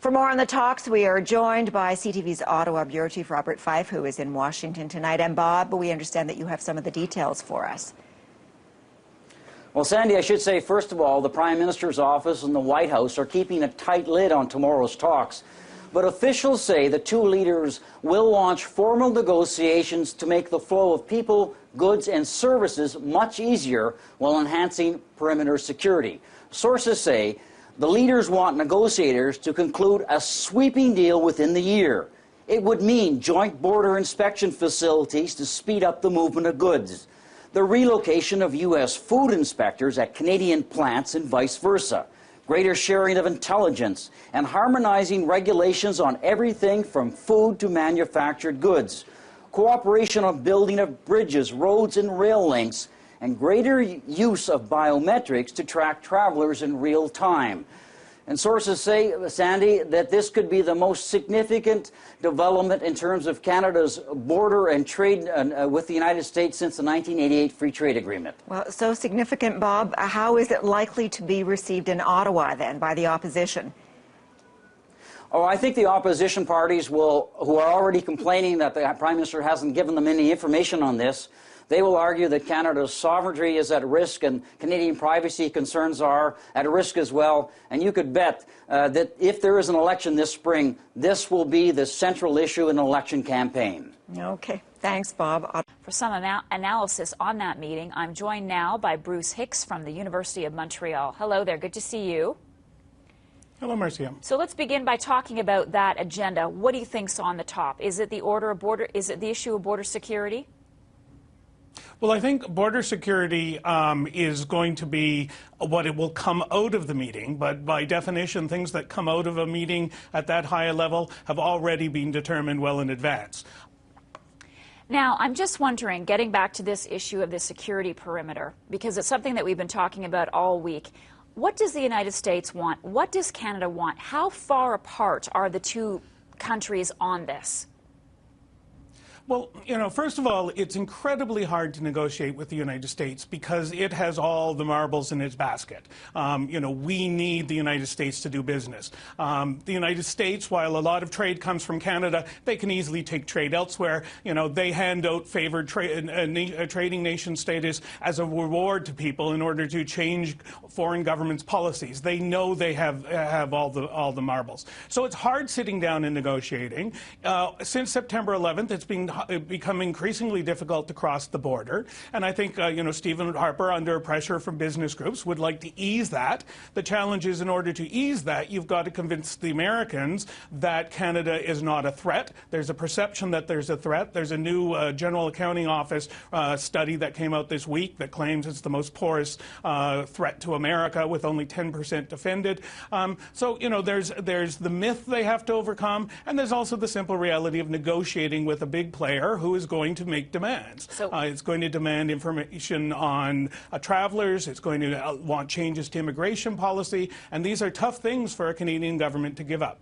For more on the talks, we are joined by CTV's Ottawa Bureau Chief Robert Fife, who is in Washington tonight. And Bob, we understand that you have some of the details for us. Well, Sandy, I should say, first of all, the Prime Minister's office and the White House are keeping a tight lid on tomorrow's talks. But officials say the two leaders will launch formal negotiations to make the flow of people, goods, and services much easier while enhancing perimeter security. Sources say the leaders want negotiators to conclude a sweeping deal within the year. It would mean joint border inspection facilities to speed up the movement of goods, the relocation of U.S. food inspectors at Canadian plants and vice versa, greater sharing of intelligence, and harmonizing regulations on everything from food to manufactured goods, cooperation on building of bridges, roads, and rail links, and greater use of biometrics to track travelers in real time. And sources say, Sandy, that this could be the most significant development in terms of Canada's border and trade with the United States since the 1988 Free Trade Agreement. Well, so significant, Bob. How is it likely to be received in Ottawa, then, by the opposition? Oh, I think the opposition parties who are already complaining that the Prime Minister hasn't given them any information on this, they will argue that Canada's sovereignty is at risk and Canadian privacy concerns are at risk as well. And you could bet that if there is an election this spring, this will be the central issue in the election campaign. Okay. Thanks, Bob. For some analysis on that meeting, I'm joined now by Bruce Hicks from the University of Montreal. Hello there. Good to see you. Hello, Marcia. So let's begin by talking about that agenda. What do you think's on the top? Is it the is it the issue of border security? Well, I think border security is going to be what it will come out of the meeting, but by definition, things that come out of a meeting at that high a level have already been determined well in advance. Now, I'm just wondering, getting back to this issue of the security perimeter, because it's something that we've been talking about all week. What does the United States want? What does Canada want? How far apart are the two countries on this? Well, first of all, it's incredibly hard to negotiate with the United States because it has all the marbles in its basket. We need the United States to do business. The United States, while a lot of trade comes from Canada, they can easily take trade elsewhere. They hand out favored trading nation status as a reward to people in order to change foreign governments' policies. They know they have all the marbles. So it's hard sitting down and negotiating. Since September 11th, it's become increasingly difficult to cross the border. And I think, Stephen Harper, under pressure from business groups, would like to ease that. The challenge is, in order to ease that, you've got to convince the Americans that Canada is not a threat. There's a perception that there's a threat. There's a new General Accounting Office study that came out this week that claims it's the most porous threat to America, with only 10% defended. There's the myth they have to overcome, and there's also the simple reality of negotiating with a big player who is going to make demands. So, it's going to demand information on travelers. It's going to want changes to immigration policy. And these are tough things for a Canadian government to give up.